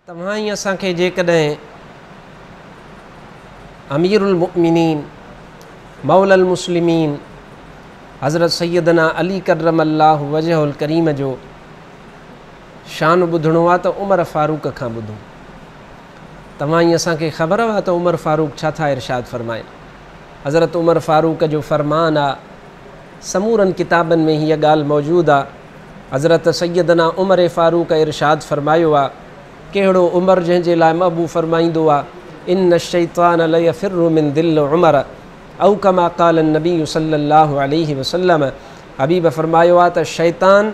तव्हां असांखे जेकॾहिं अमीरुल मुमिनीन मौलल मुस्लिमीन हज़रत सैयदना अली करमल्लाहु वजहुल करीम जो शान ॿुधणो आहे त उमर फ़ारूक खां ॿुधूं। तव्हां असांखे ख़बर आहे त उमर फ़ारूक छा था इरशाद फ़रमाइनि। हज़रत उमर फ़ारूक जो फ़रमान आहे, समूरनि किताबनि में हीअ ॻाल्हि मौजूदु आहे। हज़रत सैयदना उमर फ़ारूक इरशाद फ़रमायो आहे, कहिड़ो उमर जंहिंजे लाइ महबूब फ़रमाईंदो आहे, इन्न शैतान लयफ़िरु मिन दिल उमर औ कमा क़ाल नबी सल्लल्लाहु अलैहि वसल्लम। हबीब फ़रमायो आहे त शैतान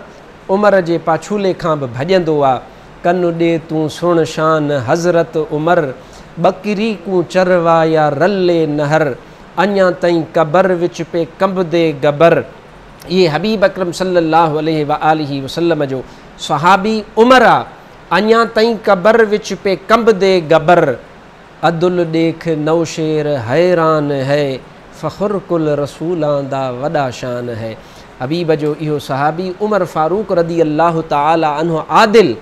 उमर जे पाछूले खां बि भॼंदो आहे। कनु ॾे तूं सुण शान हज़रत उमर, बकरी कूं चरवाया रले नहर, अञा ताईं कबर विच पे कंबदे गबर। ये हबीब अकरम सल्लल्लाहु अलैहि वसल्लम जो सहाबी उमर आहे। अञा ताईं कबर विच पे कंबदे गबर, अदुल देख नौशेर हैरान है, फ़ख़ुर कुल रसूलां दा वॾा शान है। हबीब जो इहो सहाबी उमर फ़ारूक रदी अल्लाह ताला अन्हु आदिल,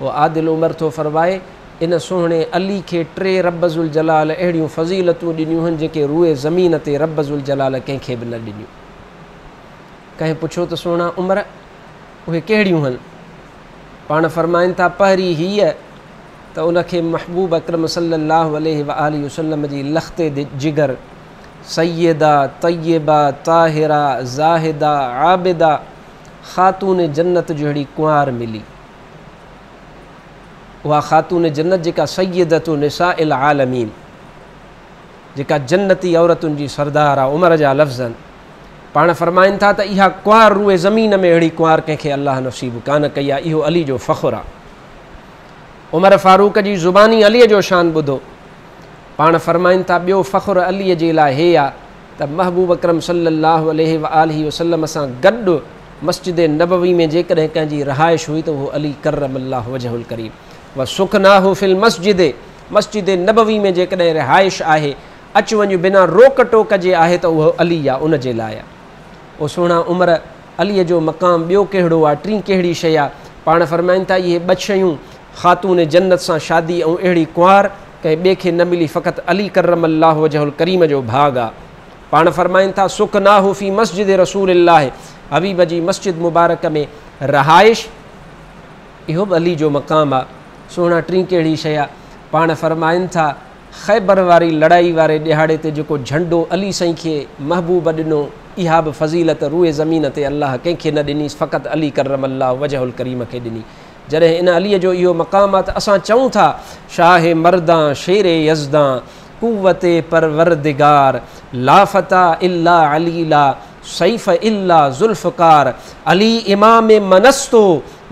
वो आदिल उमर थो फरमाए, इन सुहिणे अली खे टे रब्बुल जलाल अहिड़ियूं फ़ज़ीलतूं ॾिनियूं आहिनि जेके रूए ज़मीन ते रब्बुल जलाल कंहिंखे बि न ॾिनियूं। कंहिं पुछो त सुहिणा उमर उहे कहिड़ियूं आहिनि? पाण फ़रमाइनि था, पहिरीं हीअ त उनखे महबूब अकरम सल्लल्लाहु अलैहि वसल्लम जी लख़्ते जिगर सैयदा तय्यबा ताहिरा ज़ाहिदा आबिदा ख़ातून जन्नत जहिड़ी कुंवार मिली। उहा ख़ातून जन्नत जेका सैयदतु निसाइल आलमीन, जेका जन्नती औरतुनि जी सरदार आहे, उमर जा लफ़्ज़ आहिनि। पाण फ़रमाइनि था त इहा कुंवार रूए ज़मीन में अहिड़ी कुंवार कंहिंखे अल्लाह नसीब कान कई आहे। इहो अली जो फ़ख़ुरु आहे। उमर फ़ारूक जी ज़ुबानी अलीअ जो शान ॿुधो। पाण फ़रमाइनि था, ॿियो फ़ख़ुरु अलीअ जे लाइ हे आहे त महबूब अकरम सल्लल्लाहु अलैहि वसल्लम सां गॾु मस्जिद नबवी में जेकॾहिं कंहिंजी रहाइश हुई त उहो अली करमल्लाहु वजहुल करीम व सुखनाहु फिल मस्जिद, मस्जिद नबवी में जेकॾहिं रिहाइश आहे, अचु वञु बिना रोक टोक जे आहे त उहो अली आहे, उन जे लाइ आहे। उहो सुहिणा उमर अलीअ जो मक़ाम ॿियो कहिड़ो आहे, टीं कहिड़ी शइ आहे? पाण फ़रमाइनि था, इहे ॿ शयूं ख़ातून जन्नत सां शादी ऐं अहिड़ी कुंवार कंहिं ॿिए खे न मिली, फ़क़ति अली करमल्लाहु वजहुल करीम जो भाॻ आहे। पाण फ़रमाइनि था, सुखनाहु फ़ी मस्जिद रसूलिल्लाह, हबीब जी मस्जिद मुबारक में रहाइश, इहो बि अली जो मक़ाम आहे। सुहिणा टीं कहिड़ी शइ आहे? पाण फ़रमाइनि था, ख़ैबर वारी लड़ाई वारे ॾिहाड़े ते जेको झंडो अली साईं खे महबूब ॾिनो, इहा बि फ़ज़ीलत रूए ज़मीन ते अल्लाह कंहिंखे न ॾिनी, फ़क़ति अली करमल्लाहु वजहुल करीम खे ॾिनी। जॾहिं इन अलीअ जो इहो मक़ाम आहे त असां चऊं था, शाहे मर्दां शेरे यज़दां कुव्वते परवरदिगार, लाफ़ता इल्ला अलीला सैफ़ इल्ला ज़ुल्फ़कार, अली इमाम मनस्तो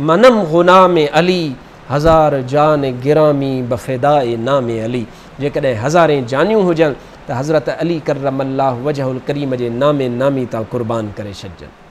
मनम गुनाम अली, हज़ार जान गिरामी बफ़िदाए नाम अली। जेकॾहिं हज़ारें जानियूं हुजनि त हज़रत अली करमल्लाहु वजहुल करीम जे नामे नामी तां क़ुर्बान करे छॾिजनि।